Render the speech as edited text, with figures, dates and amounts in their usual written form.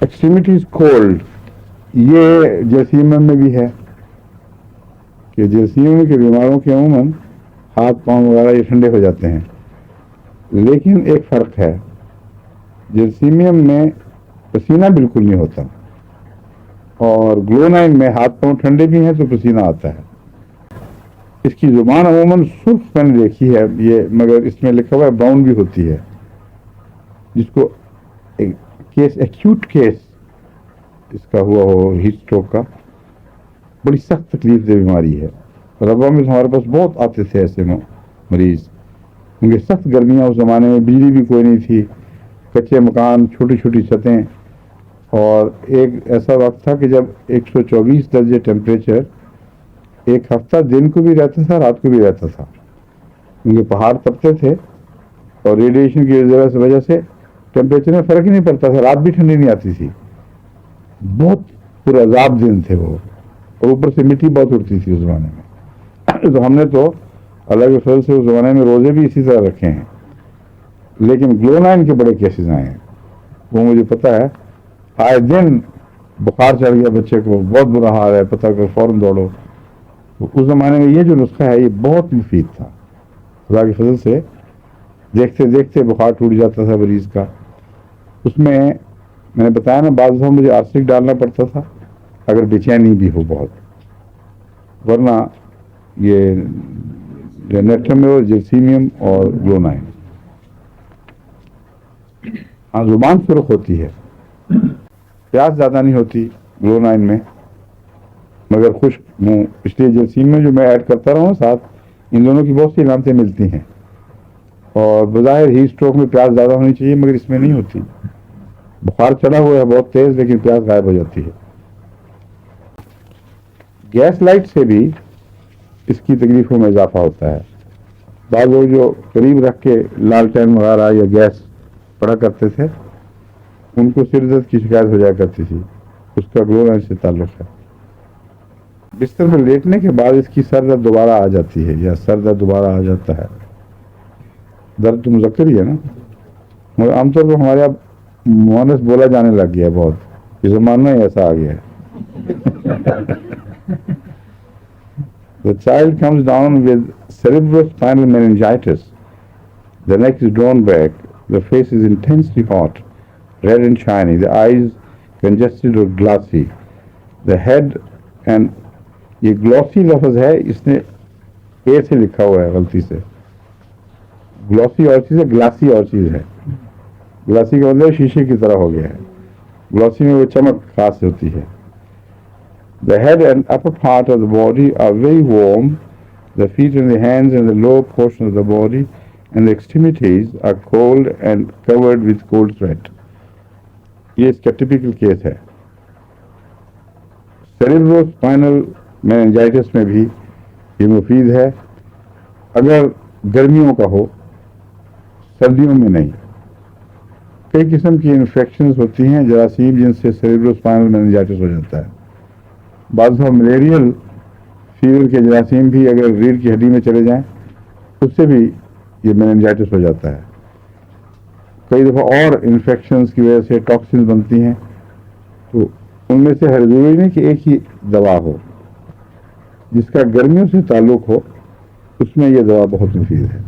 ایکسٹریمیٹیز cold, یہ جرثیمیم میں بھی ہے کہ جرثیمیم کے بیماروں کے عموماً ہاتھ پاؤں وغیرہ یہ ٹھنڈے ہو جاتے ہیں، لیکن ایک فرق ہے، جرثیمیم میں پسینہ بالکل نہیں ہوتا، اور گلونائن میں ہاتھ پاؤں ٹھنڈے بھی ہیں تو پسینہ آتا ہے۔ اس کی زبان عموماً سرخ میں نے دیکھی ہے یہ، مگر اس میں لکھا ہوا ہے براؤن بھی ہوتی ہے، جس کو کیس ایکیوٹ کیس اس کا ہوا ہو ہیٹ اسٹروک کا، بڑی سخت تکلیف دہ بیماری ہے۔ ربا میں ہمارے پاس بہت آتے تھے ایسے مریض، کیونکہ سخت گرمیاں اس زمانے میں، بجلی بھی کوئی نہیں تھی، کچے مکان، چھوٹی چھوٹی چھتیں، اور ایک ایسا وقت تھا کہ جب 124 درجے ٹیمپریچر ایک ہفتہ دن کو بھی رہتا تھا، رات کو بھی رہتا تھا، کیونکہ پہاڑ تپتے تھے اور ریڈیشن کی وجہ سے ٹیمپریچر میں فرق ہی نہیں پڑتا تھا، رات بھی ٹھنڈی نہیں آتی تھی، بہت پرعذاب دن تھے وہ، اور اوپر سے مٹی بہت اڑتی تھی اس زمانے میں۔ تو ہم نے تو اللہ کے فضل سے اس زمانے میں روزے بھی اسی طرح رکھے ہیں، لیکن گلونائن کے بڑے کیسز آئے ہیں، وہ مجھے پتا ہے، آئے دن بخار چڑھ گیا بچے کو، بہت برا حال ہے، پتہ کر فوراً دوڑو۔ اس زمانے میں یہ جو نسخہ ہے یہ بہت مفید تھا، خدا کے فضل سے دیکھتے دیکھتے بخار ٹوٹ جاتا تھا مریض کا۔ اس میں نے بتایا نا، بعض دفعہ مجھے آرسنک ڈالنا پڑتا تھا اگر بے چینی بھی ہو بہت، ورنہ یہ نیٹرم میں جرثیمیم اور گلونائن۔ ہاں زبان سرخ ہوتی ہے، پیاس زیادہ نہیں ہوتی گلونائن میں، مگر خشک منہ، اس لیے جرثیم میں جو میں ایڈ کرتا رہا ہوں ساتھ، ان دونوں کی بہت سی علامتیں ملتی ہیں، اور بظاہر ہیٹ اسٹروک میں پیاس زیادہ ہونی چاہیے مگر اس میں نہیں ہوتی، بخار چڑھا ہوا ہے بہت تیز لیکن پیاس غائب ہو جاتی ہے۔ گیس لائٹ سے بھی اس کی تکلیفوں میں اضافہ ہوتا ہے، بعض لوگ جو قریب رکھ کے لالٹین وغیرہ یا گیس پڑا کرتے تھے ان کو سر درد کی شکایت ہو جایا کرتی تھی، اس کا گلونائن سے تعلق ہے۔ بستر میں لیٹنے کے بعد اس کی سر درد دوبارہ آ جاتی ہے یا سر درد دوبارہ آ جاتا ہے، درد تو مذکر ہی ہے نا، مگر عام طور پر ہمارے یہاں مونس بولا جانے لگ گیا ہے، بہت یہ زمانہ ہی ایسا آ گیا ہے۔ The child comes down with cerebrospinal meningitis. The neck is drawn back. The face is intensely hot, red and shiny. The eyes congested or glassy. The head and یہ گلوسی لفظ ہے، اس نے اے سے لکھا ہوا ہے غلطی سے، گلوسی اور چیز ہے، گلاسی اور چیز ہے، گلاسی کا مطلب شیشے کی طرح ہو گیا ہے، گلوسی میں وہ چمک خاص ہوتی ہے۔ The head and upper part of the body are very warm. The feet and the hands and the lower portion of the body and the extremities are cold and covered with cold sweat. یہ اس کا typical case ہے۔ سیریبروسپائنل meningitis میں بھی یہ مفید ہے، اگر گرمیوں کا ہو، سردیوں میں نہیں۔ کئی قسم کی انفیکشنز ہوتی ہیں جراثیم جن سے سیریبروسپائنل میننجائٹس ہو جاتا ہے، بعض دفعہ ملیریل فیور کے جراثیم بھی اگر ریڑھ کی ہڈی میں چلے جائیں اس سے بھی یہ میننجائٹس ہو جاتا ہے۔ کئی دفعہ اور انفیکشنز کی وجہ سے ٹاکسن بنتی ہیں، تو ان میں سے ہر ضروری نہیں کہ ایک ہی دوا ہو، جس کا گرمیوں سے تعلق ہو اس میں یہ دوا بہت مفید ہے۔